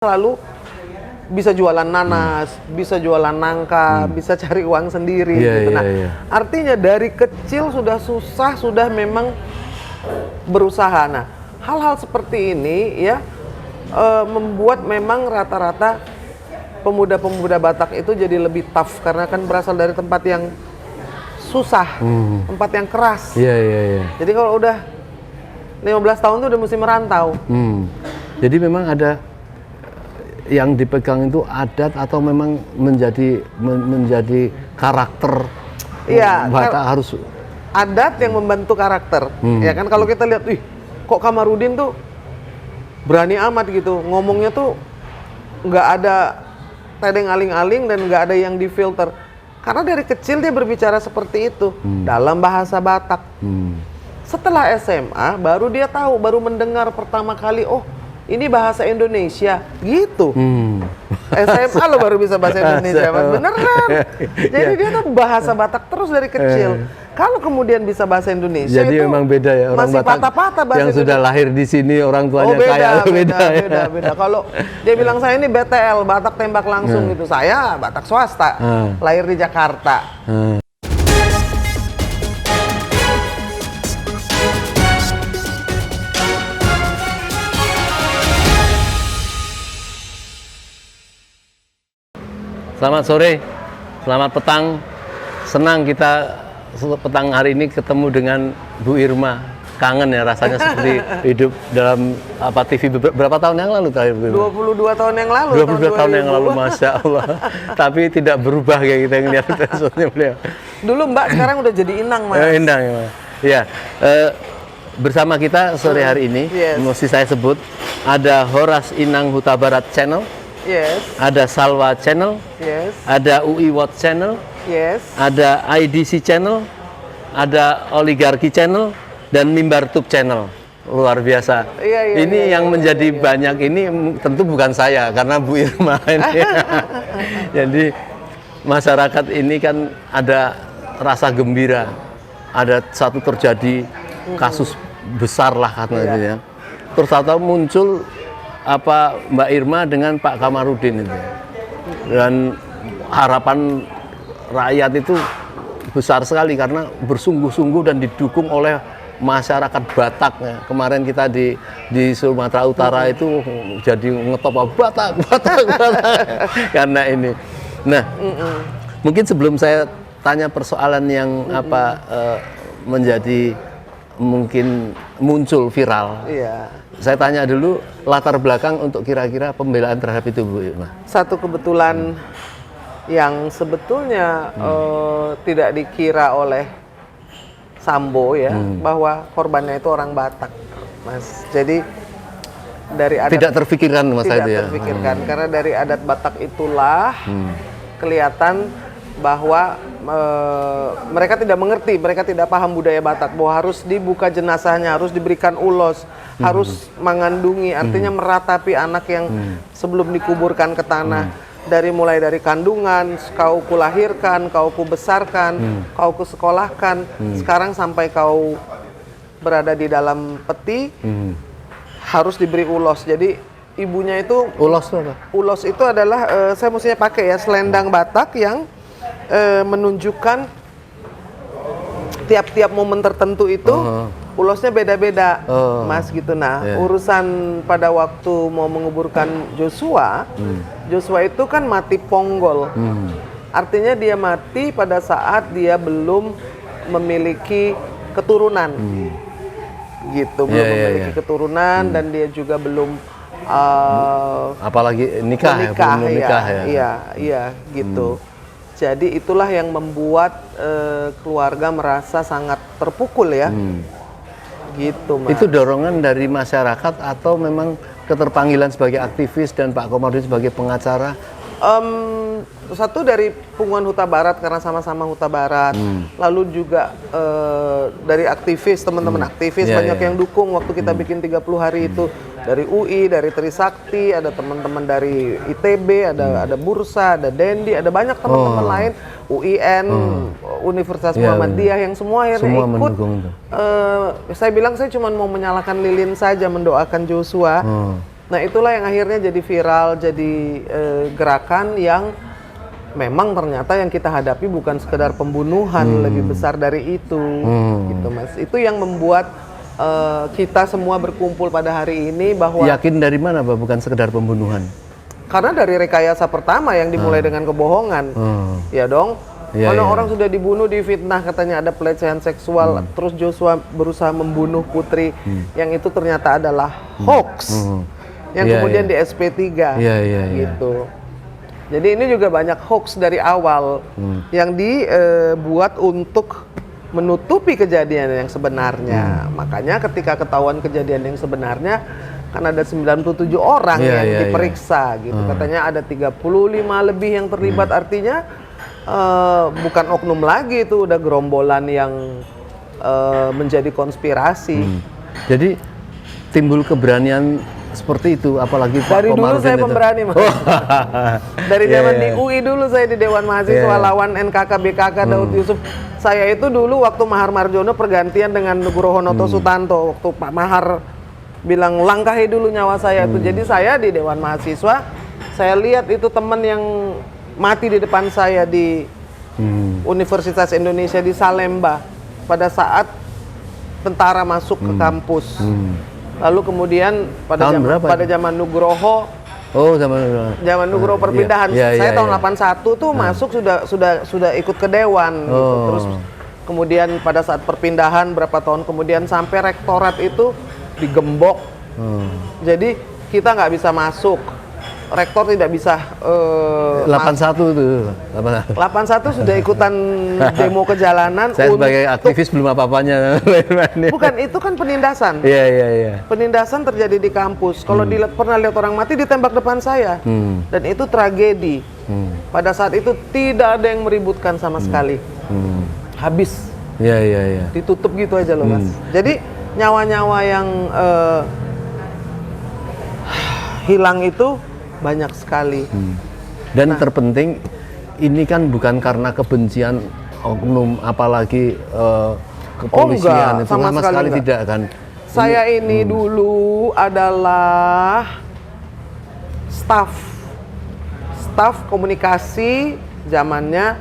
selalu bisa jualan nanas, bisa jualan nangka, bisa cari uang sendiri gitu. Nah, artinya dari kecil sudah susah, sudah memang berusaha. Nah, hal-hal seperti ini ya membuat memang rata-rata pemuda-pemuda Batak itu jadi lebih tough karena kan berasal dari tempat yang susah, tempat yang keras. Jadi kalau udah 15 tahun tuh udah mesti merantau. Jadi memang ada yang dipegang itu adat atau memang menjadi karakter Batak harus adat yang membentuk karakter. Ya kan kalau kita lihat, kok Kamarudin tuh berani amat gitu, ngomongnya tuh nggak ada tedeng aling-aling dan nggak ada yang difilter. Karena dari kecil dia berbicara seperti itu dalam bahasa Batak. Setelah SMA baru dia tahu, baru mendengar pertama kali, oh ini bahasa Indonesia, gitu. SMA lo baru bisa bahasa Indonesia, Mas. Beneran. Jadi dia tuh bahasa Batak terus dari kecil. Kalau kemudian bisa bahasa Indonesia, jadi itu memang beda ya, orang masih Batak patah-patah bahasa yang sudah lahir di sini, orang tuanya beda. Kalau dia bilang saya ini BTL, Batak tembak langsung gitu. Saya Batak swasta, lahir di Jakarta. Selamat sore, selamat petang. Senang kita petang hari ini ketemu dengan Bu Irma. Kangen ya rasanya seperti hidup dalam TV berapa tahun yang lalu terakhir Bu Irma? 22 tahun yang lalu. 22 tahun yang lalu, Masya Allah. Tapi tidak berubah kayak kita yang lihat episode-nya beliau. Dulu Mbak, sekarang udah jadi Inang, Mas. Inang ya, Mas. Ya, bersama kita sore hari ini, mesti saya sebut, ada Horas Inang Huta Barat Channel. Ada Salwa Channel, ada UI Watch Channel, ada IDC Channel, ada Oligarki Channel, dan Mimbar Tube Channel. Luar biasa. Ini yang menjadi banyak ini tentu bukan saya, karena Bu Irma ini. Jadi masyarakat ini kan ada rasa gembira, ada satu terjadi kasus besar lah katanya. Terus atau muncul Mbak Irma dengan Pak Kamarudin itu, dan harapan rakyat itu besar sekali karena bersungguh-sungguh dan didukung oleh masyarakat Batak ya. Kemarin kita di Sumatera Utara itu jadi ngetop Batak karena ini. Nah, mungkin sebelum saya tanya persoalan yang menjadi mungkin muncul viral. Saya tanya dulu latar belakang untuk kira-kira pembelaan terhadap itu, Bu Irma. Satu kebetulan yang sebetulnya tidak dikira oleh Sambo ya, bahwa korbannya itu orang Batak, Mas. Jadi dari adat tidak terfikirkan Mas itu ya. Tidak terfikirkan karena dari adat Batak itulah kelihatan bahwa mereka tidak mengerti, mereka tidak paham budaya Batak, bahwa harus dibuka jenazahnya, harus diberikan ulos, harus mengandungi, artinya meratapi anak yang sebelum dikuburkan ke tanah. Mulai dari kandungan, kau kulahirkan, kau kubesarkan, kau kusekolahkan, sekarang sampai kau berada di dalam peti, harus diberi ulos. Jadi ibunya itu, ulos itu apa? Ulos itu adalah, saya mestinya pakai ya, selendang Batak yang menunjukkan tiap-tiap momen tertentu itu ulosnya beda-beda, Mas gitu. Nah, urusan pada waktu mau menguburkan Joshua, Joshua itu kan mati ponggol. Artinya dia mati pada saat dia belum memiliki keturunan. Gitu, belum memiliki keturunan dan dia juga belum apalagi nikah ya. Iya, gitu. Jadi itulah yang membuat keluarga merasa sangat terpukul ya. Gitu, Mas. Itu dorongan dari masyarakat atau memang keterpanggilan sebagai aktivis dan Pak Kamarudin sebagai pengacara? Satu dari Punguan Huta Barat karena sama-sama Huta Barat. Lalu juga dari aktivis, teman-teman aktivis banyak yang dukung waktu kita bikin 30 hari itu. Dari UI, dari Trisakti, ada teman-teman dari ITB, ada Bursa, ada Dendi, ada banyak teman-teman lain, UIN, Universitas Muhammadiyah yang semua akhirnya ikut. Saya bilang saya cuma mau menyalakan lilin saja mendoakan Joshua. Nah itulah yang akhirnya jadi viral, jadi gerakan yang memang ternyata yang kita hadapi bukan sekedar pembunuhan, lebih besar dari itu, gitu Mas. Itu yang membuat kita semua berkumpul pada hari ini bahwa... Yakin dari mana Pak, bukan sekedar pembunuhan? Karena dari rekayasa pertama yang dimulai dengan kebohongan, ya dong. Mana orang sudah dibunuh, difitnah, katanya ada pelecehan seksual, terus Joshua berusaha membunuh Putri, yang itu ternyata adalah hoax, yang kemudian di SP3, gitu. Jadi ini juga banyak hoax dari awal, yang dibuat untuk menutupi kejadian yang sebenarnya. Makanya ketika ketahuan kejadian yang sebenarnya, kan ada 97 orang yang diperiksa, gitu. Katanya ada 35 lebih yang terlibat, artinya bukan oknum lagi, itu udah gerombolan yang menjadi konspirasi. Jadi timbul keberanian seperti itu, apalagi Pak dari dulu saya pemberani Mas. Dari zaman di UI dulu, saya di Dewan Mahasiswa lawan NKK BKK Daud Yusuf. Saya itu dulu waktu Mahar Marjono pergantian dengan Nugroho Noto Sutanto, waktu Pak Mahar bilang langkahi dulu nyawa saya itu. Jadi saya di Dewan Mahasiswa, saya lihat itu teman yang mati di depan saya di Universitas Indonesia di Salemba pada saat tentara masuk ke kampus. Lalu kemudian pada zaman Nugroho, zaman Nugroho perpindahan, saya tahun 81 tuh masuk sudah ikut ke dewan. Gitu. Terus kemudian pada saat perpindahan berapa tahun kemudian sampai rektorat itu digembok. Jadi kita nggak bisa masuk. Rektor tidak bisa 81 itu. 81 sudah ikutan demo ke jalanan. Saya sebagai aktivis belum apa-apanya. Bukan, itu kan penindasan. Iya. Penindasan terjadi di kampus. Kalau pernah lihat orang mati ditembak depan saya. Dan itu tragedi. Pada saat itu tidak ada yang meributkan sama sekali. Habis. Iya. Ditutup gitu aja loh Mas. Jadi nyawa-nyawa yang hilang itu banyak sekali. Dan terpenting ini kan bukan karena kebencian oknum, apalagi kepolisian, itu sama sekali tidak kan. Saya ini dulu adalah staf komunikasi zamannya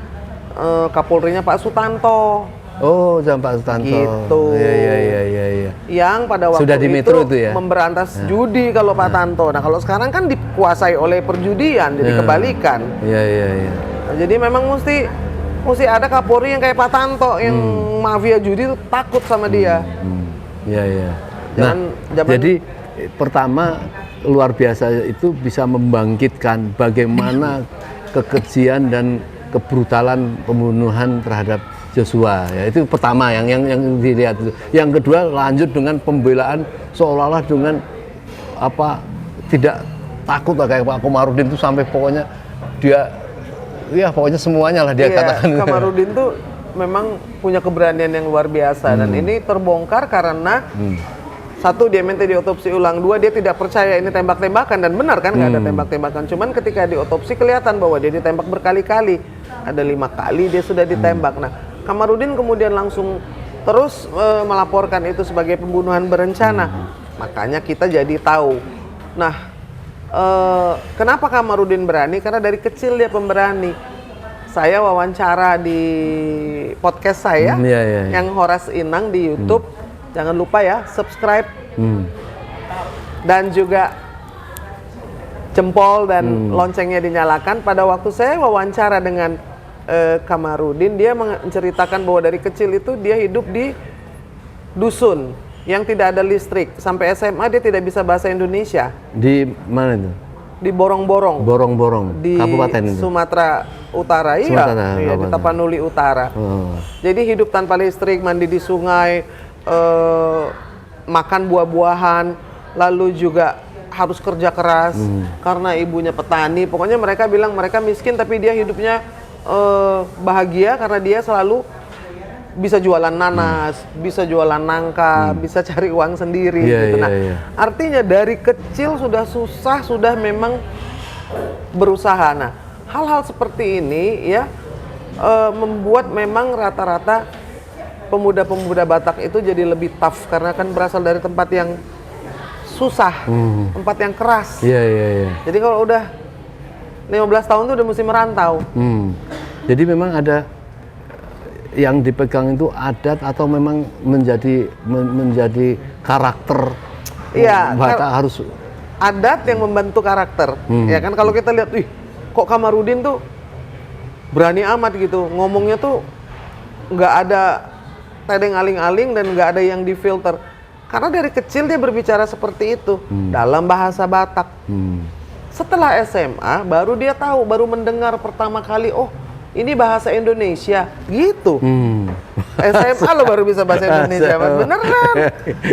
Kapolrinya Pak Sutanto. Oh, zaman Pak Sutanto. Gitu. Iya. Yang pada waktu sudah di Metro itu ya? Memberantas judi kalau Pak Tanto. Nah, kalau sekarang kan dikuasai oleh perjudian, jadi kebalikan. Iya. Nah, jadi memang mesti ada Kapolri yang kayak Pak Tanto, yang mafia judi itu takut sama dia. Iya. Nah, jadi pertama luar biasa itu bisa membangkitkan bagaimana kekejian dan kebrutalan pembunuhan terhadap Joshua, ya itu pertama yang dilihat itu. Yang kedua lanjut dengan pembelaan seolah-olah dengan apa tidak takut lah, kayak Pak Komarudin itu sampai pokoknya dia pokoknya semuanya lah dia katakan. Komarudin tuh memang punya keberanian yang luar biasa dan ini terbongkar karena satu, dia minta diotopsi ulang. Dua, dia tidak percaya ini tembak-tembakan, dan benar kan nggak ada tembak-tembakan. Cuman ketika diotopsi kelihatan bahwa dia ditembak berkali-kali. Ada 5 kali dia sudah ditembak. Nah, Kamarudin kemudian langsung terus melaporkan itu sebagai pembunuhan berencana. Makanya kita jadi tahu. Nah, kenapa Kamarudin berani? Karena dari kecil dia pemberani. Saya wawancara di podcast saya yang Horas Inang di YouTube. Jangan lupa ya, subscribe dan juga jempol dan loncengnya dinyalakan. Pada waktu saya wawancara dengan Kamarudin, dia menceritakan bahwa dari kecil itu dia hidup di dusun yang tidak ada listrik. Sampai SMA dia tidak bisa bahasa Indonesia. Di mana itu? Di Borong-Borong. Borong-Borong, di kabupaten itu? Sumatera Utara, iya, di Tapanuli Utara. Jadi hidup tanpa listrik, mandi di sungai, makan buah-buahan, lalu juga harus kerja keras karena ibunya petani. Pokoknya mereka bilang mereka miskin tapi dia hidupnya bahagia karena dia selalu bisa jualan nanas, bisa jualan nangka, bisa cari uang sendiri. Gitu. Nah, artinya dari kecil sudah susah, sudah memang berusaha. Nah, hal-hal seperti ini ya membuat memang rata-rata pemuda-pemuda Batak itu jadi lebih tough karena kan berasal dari tempat yang susah, tempat yang keras. Iya, iya, iya. Jadi kalau udah 15 tahun tuh udah mesti merantau. Jadi memang ada yang dipegang itu adat atau memang menjadi karakter. Iya, Batak harus adat yang membentuk karakter. Ya kan kalau kita lihat, kok Kamarudin tuh berani amat gitu, ngomongnya tuh nggak ada tedeng aling-aling dan nggak ada yang difilter. Karena dari kecil dia berbicara seperti itu dalam bahasa Batak. Setelah SMA baru dia tahu, baru mendengar pertama kali, oh ini bahasa Indonesia gitu. SMA lo baru bisa bahasa Indonesia, Mas. Beneran.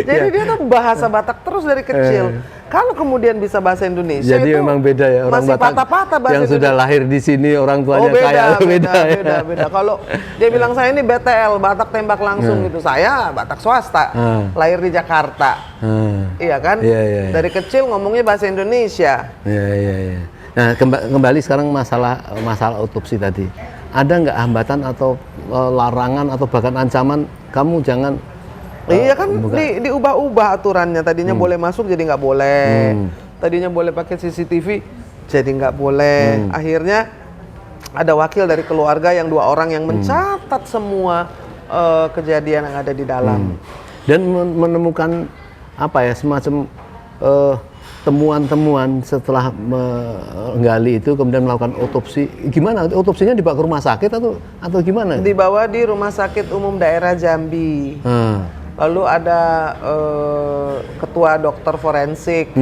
Jadi dia tuh bahasa Batak terus dari kecil. Kalau kemudian bisa bahasa Indonesia, jadi itu memang beda ya, orang masih Batak patah-patah bahasa yang sudah Indonesia. lahir di sini orang tuanya kaya. Beda. Kalau dia bilang saya ini BTL, Batak tembak langsung gitu. Saya Batak swasta, lahir di Jakarta. Iya kan? Iya. Dari kecil ngomongnya bahasa Indonesia. Iya. Nah, kembali sekarang masalah otopsi tadi. Ada nggak hambatan atau larangan atau bahkan ancaman kamu jangan? Iya kan diubah-ubah aturannya. Tadinya boleh masuk jadi nggak boleh. Tadinya boleh pakai CCTV jadi nggak boleh. Akhirnya ada wakil dari keluarga yang 2 orang yang mencatat semua kejadian yang ada di dalam. Dan menemukan apa ya, semacam temuan-temuan setelah menggali itu kemudian melakukan otopsi. Gimana otopsinya, dibawa ke rumah sakit atau gimana? Dibawa di Rumah Sakit Umum Daerah Jambi. Lalu ada ketua dokter forensik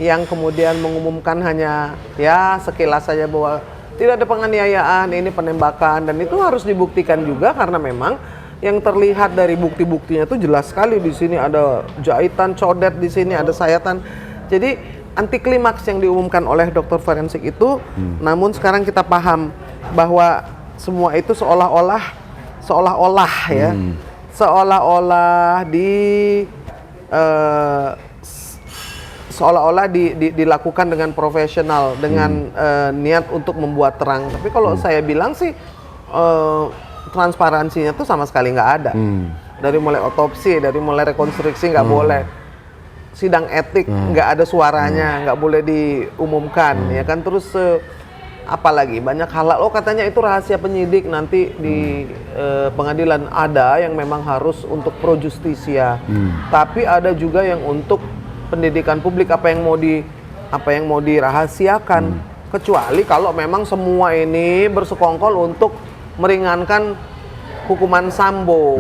yang kemudian mengumumkan hanya ya sekilas saja bahwa tidak ada penganiayaan, ini penembakan, dan itu harus dibuktikan juga karena memang yang terlihat dari bukti-buktinya itu jelas sekali. Di sini ada jahitan, codet, di sini ada sayatan. Jadi anti klimaks yang diumumkan oleh dokter forensik itu, namun sekarang kita paham bahwa semua itu seolah-olah ya, seolah-olah dilakukan dengan profesional, dengan niat untuk membuat terang. Tapi kalau saya bilang sih transparansinya tuh sama sekali nggak ada. Dari mulai otopsi, dari mulai rekonstruksi nggak boleh. Sidang etik nggak ada suaranya, nggak boleh diumumkan, ya kan. Terus apalagi banyak hal, katanya itu rahasia penyidik, nanti di pengadilan ada yang memang harus untuk pro justisia, tapi ada juga yang untuk pendidikan publik, apa yang mau dirahasiakan, kecuali kalau memang semua ini bersekongkol untuk meringankan hukuman Sambo.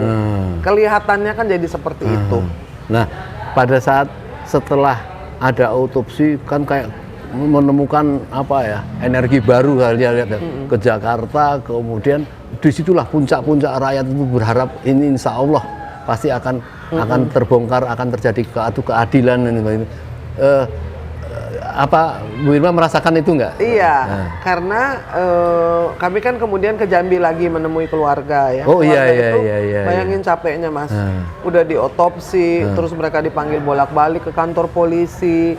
Kelihatannya kan jadi seperti itu. Nah, pada saat setelah ada otopsi kan kayak menemukan apa ya, energi baru kalian lihat ke Jakarta, kemudian disitulah puncak-puncak rakyat itu berharap ini insya Allah pasti akan terbongkar, akan terjadi keadilan dan sebagainya. Apa Bu Irma merasakan itu nggak? Iya, karena kami kan kemudian ke Jambi lagi menemui keluarga ya. Oh keluarga iya. Bayangin capeknya, Mas. Udah diotopsi, terus mereka dipanggil bolak-balik ke kantor polisi.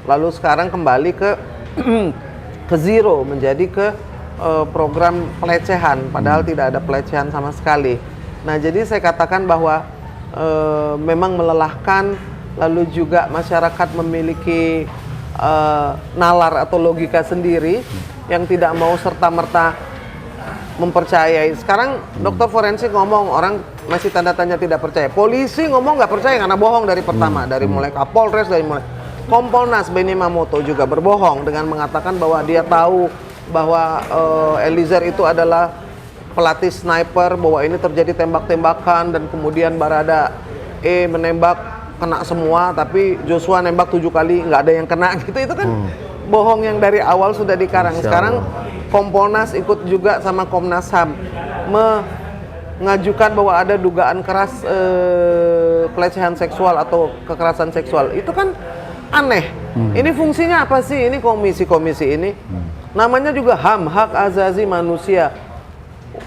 Lalu sekarang kembali ke zero, menjadi ke program pelecehan, padahal tidak ada pelecehan sama sekali. Nah, jadi saya katakan bahwa memang melelahkan, lalu juga masyarakat memiliki nalar atau logika sendiri yang tidak mau serta-merta mempercayai. Sekarang dokter forensik ngomong, orang masih tanda tanya tidak percaya. Polisi ngomong nggak percaya karena bohong dari pertama, dari mulai Kapolres, dari mulai Kompolnas. Benny Mamoto juga berbohong dengan mengatakan bahwa dia tahu bahwa Eliezer itu adalah pelatih sniper, bahwa ini terjadi tembak-tembakan dan kemudian Barada menembak kena semua, tapi Joshua nembak 7 kali nggak ada yang kena gitu. Itu kan bohong yang dari awal sudah dikarang. Sekarang Kompolnas ikut juga sama Komnas HAM mengajukan bahwa ada dugaan keras pelecehan seksual atau kekerasan seksual. Itu kan aneh. Ini fungsinya apa sih? Ini komisi-komisi ini namanya juga HAM, hak asasi manusia,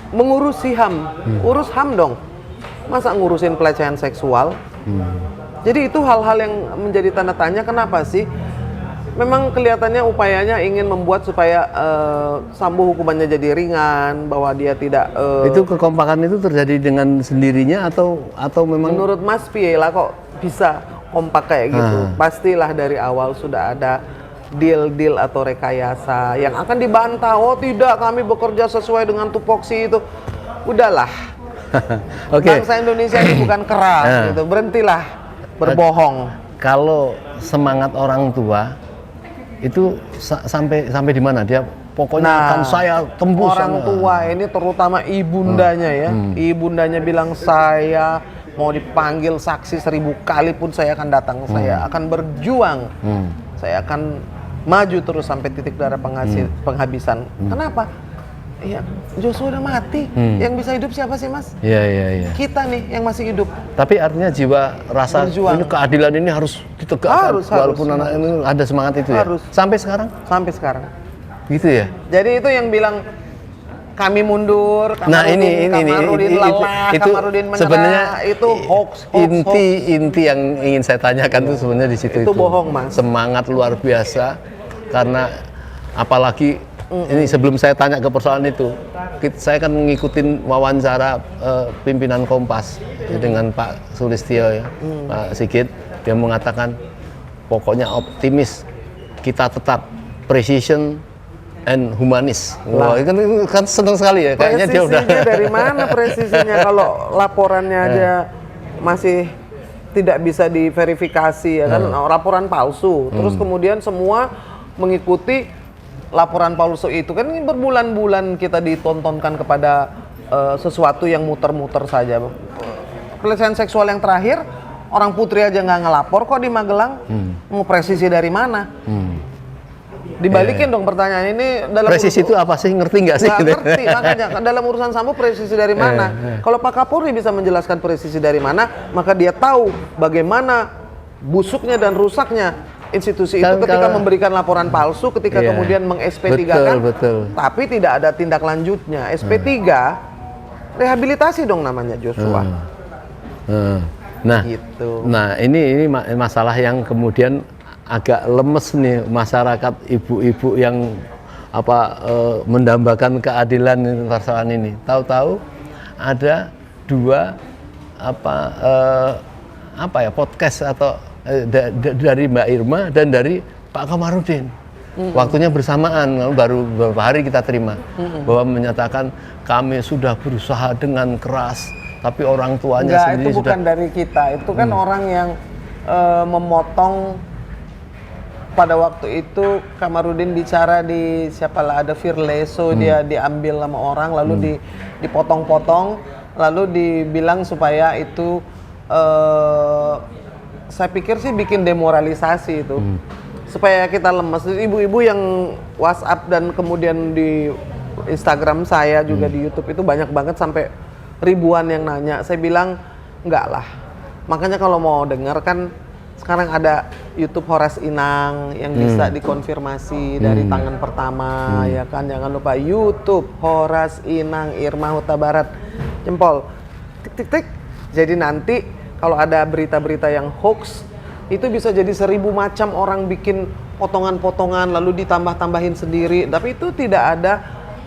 mengurusi HAM, urus HAM dong, masa ngurusin pelecehan seksual? Jadi itu hal-hal yang menjadi tanda tanya, kenapa sih? Memang kelihatannya upayanya ingin membuat supaya Sambo hukumannya jadi ringan, bahwa dia tidak... Itu kekompakan itu terjadi dengan sendirinya atau memang... Menurut Mas piye lah kok bisa kompak kayak gitu, pastilah dari awal sudah ada deal atau rekayasa yang akan dibantah. Oh tidak, kami bekerja sesuai dengan tupoksi itu. Udahlah. Bangsa Indonesia ini bukan keras gitu. Berhentilah berbohong. Kalau semangat orang tua itu sampai di mana dia pokoknya akan saya tembus. Orang tua ini terutama ibundanya ya. Ibundanya bilang saya mau dipanggil saksi 1000 kali pun saya akan datang. Saya akan berjuang. Saya akan maju terus sampai titik darah penghabisan. Kenapa? Ya, Joshua udah mati. Yang bisa hidup siapa sih, Mas? Iya. Kita nih yang masih hidup. Tapi artinya jiwa rasa ini keadilan ini harus ditegakkan. Walaupun anak ini ada semangat itu harus. Ya. Sampai sekarang? Sampai sekarang. Gitu ya. Jadi itu yang bilang kami mundur, Kamarudin lelah, Kamarudin menyerah, sebenarnya itu hoax. Inti yang ingin saya tanyakan tuh sebenarnya di situ itu bohong, Mas. Semangat luar biasa karena apalagi ini sebelum saya tanya ke persoalan itu, saya kan ngikutin wawancara pimpinan Kompas dengan Pak Sulistyo ya, Pak Sigit, dia mengatakan pokoknya optimis, kita tetap precision and humanis. Wah, kan senang sekali ya. Kayaknya dia udah. Dari mana presisinya kalau laporannya aja masih tidak bisa diverifikasi ya kan, laporan palsu. Terus kemudian semua mengikuti laporan palsu itu kan, ini berbulan-bulan kita ditontonkan kepada sesuatu yang muter-muter saja. Pelecehan seksual yang terakhir orang putri aja nggak ngelapor kok di Magelang. Mau presisi dari mana? Dibalikin dong pertanyaan ini. Dalam presisi itu apa sih? Ngerti nggak sih? Nggak ngerti, makanya dalam urusan Sambo presisi dari mana? Kalau Pak Kapolri bisa menjelaskan presisi dari mana, maka dia tahu bagaimana busuknya dan rusaknya institusi itu ketika memberikan laporan palsu, ketika kemudian meng-SP3-kan, tapi tidak ada tindak lanjutnya. SP3 rehabilitasi dong namanya Joshua. Nah, gitu. Nah ini masalah yang kemudian agak lemes nih masyarakat, ibu-ibu yang mendambakan keadilan persoalan ini. Tahu-tahu ada dua podcast atau dari Mbak Irma dan dari Pak Kamarudin. Waktunya bersamaan, baru beberapa hari kita terima bahwa menyatakan kami sudah berusaha dengan keras, tapi orang tuanya sendiri itu bukan dari kita, itu kan orang yang memotong. Pada waktu itu Kamarudin bicara di ada Firleso, dia diambil sama orang lalu dipotong-potong, lalu dibilang supaya itu saya pikir sih bikin demoralisasi itu. Supaya kita lemas. Ibu-ibu yang WhatsApp dan kemudian di Instagram saya juga di YouTube itu banyak banget sampai ribuan yang nanya. Saya bilang enggak lah. Makanya kalau mau dengar kan sekarang ada YouTube Horas Inang yang bisa dikonfirmasi dari tangan pertama, ya kan. Jangan lupa YouTube Horas Inang Irma Huta Barat, jempol, tik. Jadi nanti kalau ada berita-berita yang hoax itu bisa jadi 1000 macam orang bikin potongan-potongan lalu ditambah-tambahin sendiri, tapi itu tidak ada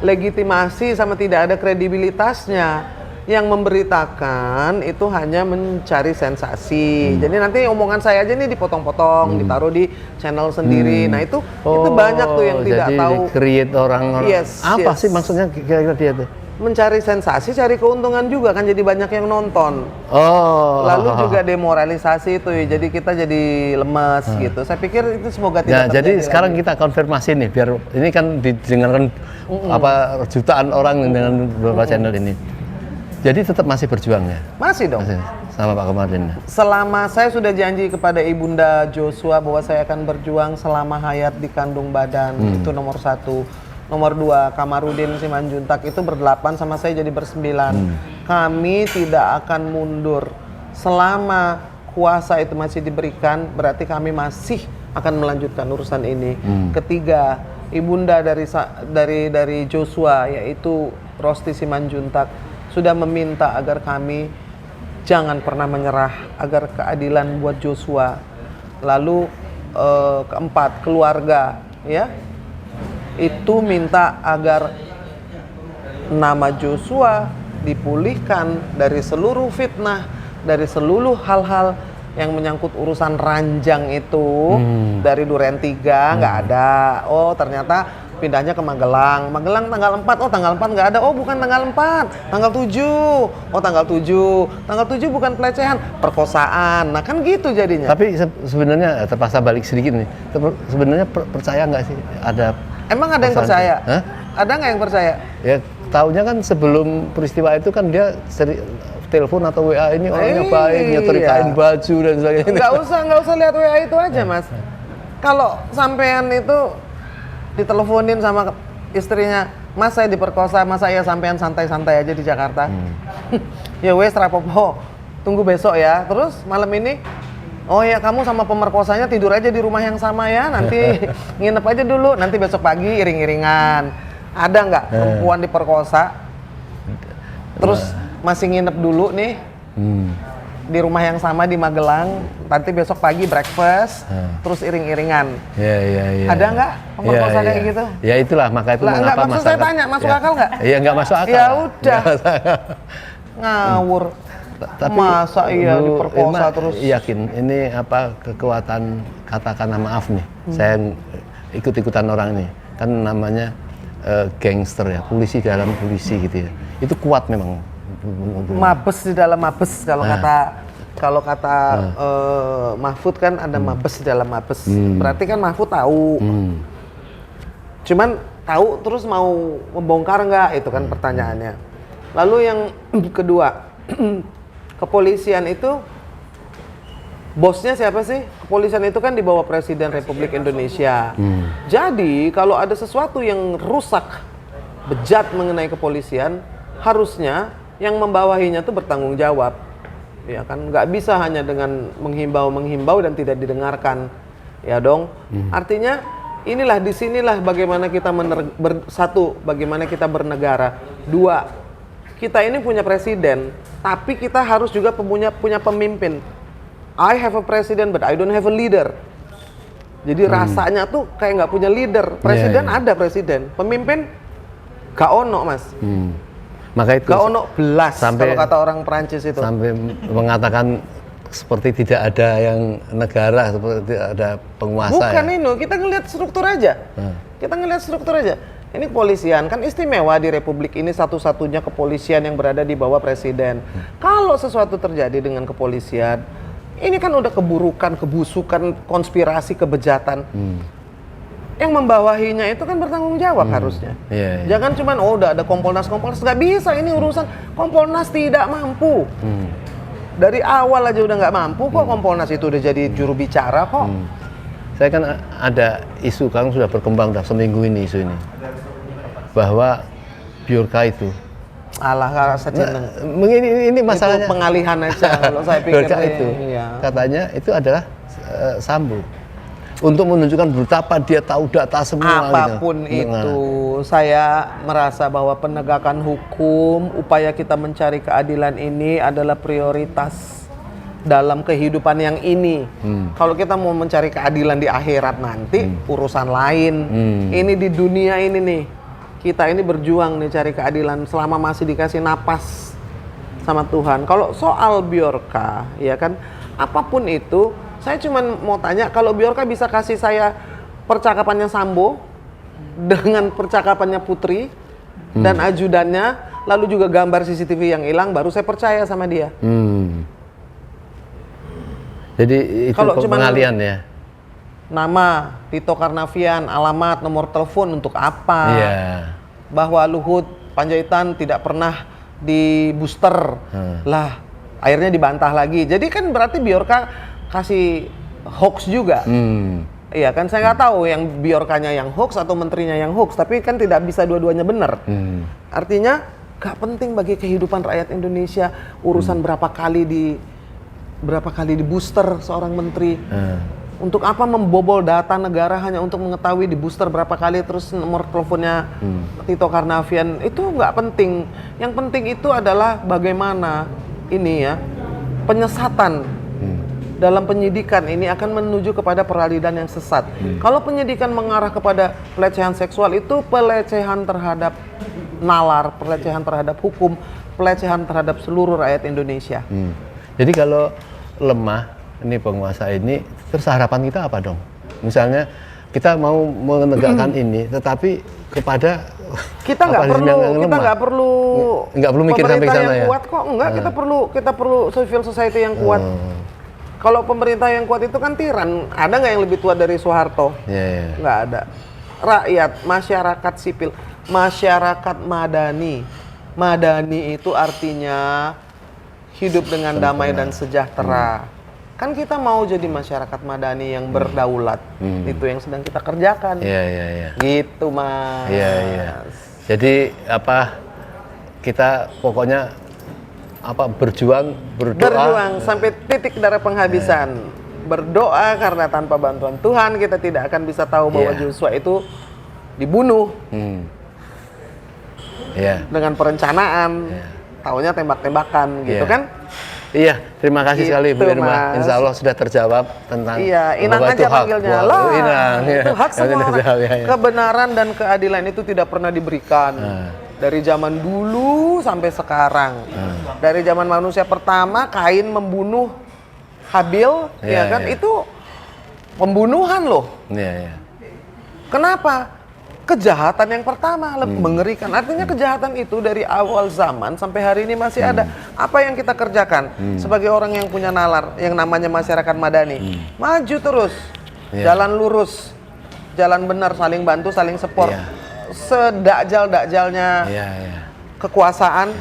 legitimasi sama tidak ada kredibilitasnya. Yang memberitakan itu hanya mencari sensasi. Jadi nanti omongan saya aja nih dipotong-potong, ditaruh di channel sendiri. Nah itu banyak tuh yang tidak tahu. Jadi create orang-orang. Apa sih maksudnya kira-kira dia tuh? Mencari sensasi, cari keuntungan juga kan, jadi banyak yang nonton. Lalu juga demoralisasi itu, jadi kita jadi lemas gitu. Saya pikir itu semoga tidak terjadi. Jadi sekarang kita konfirmasi nih, biar ini kan didengarkan jutaan orang dengan beberapa channel ini. Jadi tetap masih berjuang ya? Masih dong. Sama Pak Kamarudin. Selama saya sudah janji kepada Ibunda Joshua bahwa saya akan berjuang selama hayat di kandung badan, itu nomor 1. Nomor 2, Kamarudin Simanjuntak itu ber8 sama saya jadi ber9. Kami tidak akan mundur selama kuasa itu masih diberikan, berarti kami masih akan melanjutkan urusan ini. Ketiga, Ibunda dari Joshua yaitu Rosti Simanjuntak sudah meminta agar kami jangan pernah menyerah, agar keadilan buat Joshua. Lalu keempat, keluarga ya itu minta agar nama Joshua dipulihkan dari seluruh fitnah, dari seluruh hal-hal yang menyangkut urusan ranjang itu dari Duren 3 nggak ada. Oh ternyata pindahnya ke Magelang. Magelang tanggal 4, oh tanggal 4 nggak ada. Oh bukan tanggal 4, tanggal 7. Oh tanggal 7. Tanggal 7 bukan pelecehan, perkosaan. Nah kan gitu jadinya. Tapi sebenarnya terpaksa balik sedikit nih. Sebenarnya percaya nggak sih ada? Emang ada yang percaya? Hah? Ada nggak yang percaya? Ya taunya kan sebelum peristiwa itu kan dia telepon atau WA ini orangnya baik, nyetrikain baju dan sebagainya. Nggak usah lihat WA itu aja mas. Kalau sampean itu diteleponin sama istrinya, mas saya diperkosa, mas saya sampean santai-santai aja di Jakarta. Ya wes rapopo, tunggu besok ya. Terus malam ini, oh ya kamu sama pemerkosanya tidur aja di rumah yang sama ya, nanti nginep aja dulu, nanti besok pagi iring-iringan. Ada nggak perempuan diperkosa, terus masih nginep dulu nih di rumah yang sama di Magelang, nanti besok pagi breakfast, terus iring-iringan. Ya. Ada nggak pemerkosa kayak gitu? Ya itulah maka itu mengapa maksud masyarakat, saya tanya, masuk akal nggak? Iya nggak masuk akal. Ya udah, ngawur. Tapi masa iya diperkosa terus? Yakin ini apa kekuatan katakanlah maaf nih, saya ikut-ikutan orang ini kan namanya gangster ya, polisi dalam polisi gitu ya, itu kuat memang. Mabes di dalam mabes kalau kata Mahfud kan ada mabes di dalam mabes. Berarti kan Mahfud tahu. Cuman tahu terus mau membongkar nggak, itu kan pertanyaannya. Lalu yang kedua, kepolisian itu bosnya siapa sih? Kepolisian itu kan di bawah Presiden Republik Indonesia. Jadi kalau ada sesuatu yang rusak, bejat mengenai kepolisian, harusnya yang membawahinya itu bertanggung jawab. Ya kan, nggak bisa hanya dengan menghimbau dan tidak didengarkan. Ya dong. Artinya inilah disinilah bagaimana kita satu, bagaimana kita bernegara. Dua, kita ini punya presiden, tapi kita harus juga punya pemimpin. I have a president but I don't have a leader. Jadi rasanya tuh kayak nggak punya leader. Presiden ada presiden, pemimpin gak ono mas. Maka itu gak ono belas kalau kata orang Perancis itu. Sampai mengatakan seperti tidak ada yang negara, seperti ada penguasa. Bukan ya? Ini, kita ngelihat struktur aja. Kita ngelihat struktur aja. Ini kepolisian kan istimewa di Republik ini, satu-satunya kepolisian yang berada di bawah presiden. Kalau sesuatu terjadi dengan kepolisian, ini kan udah keburukan, kebusukan, konspirasi, kebejatan. Yang membawahinya itu kan bertanggung jawab harusnya. Jangan cuman udah ada Kompolnas, nggak bisa, ini urusan Kompolnas tidak mampu. Dari awal aja udah nggak mampu kok, Kompolnas itu udah jadi juru bicara kok. Saya kan ada isu, kan sudah berkembang dah seminggu ini isu ini, bahwa Bjorka itu ini masalahnya itu pengalihan aja kalau saya pikir itu katanya itu adalah Sambo untuk menunjukkan betapa dia tahu data semua. Apapun gitu. Itu saya merasa bahwa penegakan hukum, upaya kita mencari keadilan ini adalah prioritas dalam kehidupan yang ini. Kalau kita mau mencari keadilan di akhirat nanti urusan lain. Ini di dunia ini nih, kita ini berjuang nih cari keadilan selama masih dikasih napas sama Tuhan. Kalau soal Bjorka, ya kan, apapun itu, saya cuma mau tanya, kalau Bjorka bisa kasih saya percakapannya Sambo dengan percakapannya Putri dan ajudannya, lalu juga gambar CCTV yang hilang, baru saya percaya sama dia. Jadi itu kalau pengalian ya? Nama, Tito Karnavian, alamat, nomor telepon untuk apa? Bahwa Luhut Panjaitan tidak pernah di booster. Lah, akhirnya dibantah lagi. Jadi kan berarti Bjorka kasih hoax juga. Iya kan, saya nggak tahu yang Bjorkanya yang hoax atau menterinya yang hoax, tapi kan tidak bisa dua-duanya benar. Artinya gak penting bagi kehidupan rakyat Indonesia urusan berapa kali di booster seorang menteri. Untuk apa membobol data negara hanya untuk mengetahui di booster berapa kali, terus nomor teleponnya Tito Karnavian, itu nggak penting. Yang penting itu adalah bagaimana ini ya, penyesatan dalam penyidikan ini akan menuju kepada peradilan yang sesat. Kalau penyidikan mengarah kepada pelecehan seksual, itu pelecehan terhadap nalar, pelecehan terhadap hukum, pelecehan terhadap seluruh rakyat Indonesia. Jadi kalau lemah ini penguasa ini, terus harapan kita apa dong? Misalnya kita mau menegakkan ini, tetapi kepada kita nggak perlu mikir sampai ke sana yang ya. Kuat kok, enggak, kita perlu civil society yang kuat. Kalau pemerintah yang kuat itu kan tiran. Ada nggak yang lebih tua dari Soeharto? Nggak ada. Rakyat, masyarakat sipil, masyarakat madani. Madani itu artinya hidup dengan damai dan sejahtera. Kan kita mau jadi masyarakat madani yang berdaulat. Itu yang sedang kita kerjakan. Gitu, Mas. Jadi kita pokoknya berjuang, berdoa sampai titik darah penghabisan. Berdoa karena tanpa bantuan Tuhan kita tidak akan bisa tahu bahwa Joshua itu dibunuh. Dengan perencanaan. Taunya tembak-tembakan gitu kan? Iya, terima kasih sekali Bu Irma. Insya Allah sudah terjawab tentang Inang aja panggilnya lah. Inang, itu hak semua orang. Kebenaran dan keadilan itu tidak pernah diberikan. Dari zaman dulu sampai sekarang. Dari zaman manusia pertama, Kain membunuh Habil, itu pembunuhan loh. Kenapa? Kejahatan yang pertama lebih mengerikan. Artinya kejahatan itu dari awal zaman sampai hari ini masih ada. Apa yang kita kerjakan sebagai orang yang punya nalar, yang namanya masyarakat madani? Maju terus, jalan lurus, jalan benar, saling bantu, saling support. Sedakjal-dakjalnya kekuasaan,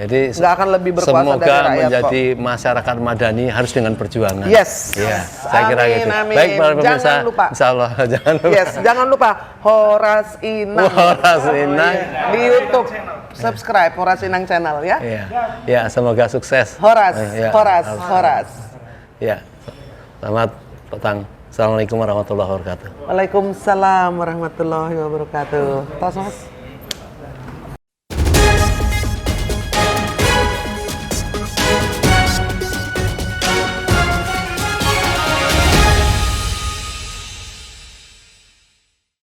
jadi nggak akan lebih berkuasa dari rakyat. Semoga menjadi masyarakat madani harus dengan perjuangan. Saya kira gitu. Amin. Baik para pemirsa, jangan lupa. Insya Allah jangan lupa. Jangan lupa Horas Inang. Horas Inang di YouTube. Subscribe Horas Inang channel ya. Semoga sukses. Horas. Selamat petang. Assalamualaikum warahmatullahi wabarakatuh. Waalaikumsalam warahmatullahi wabarakatuh. Tos, Mas.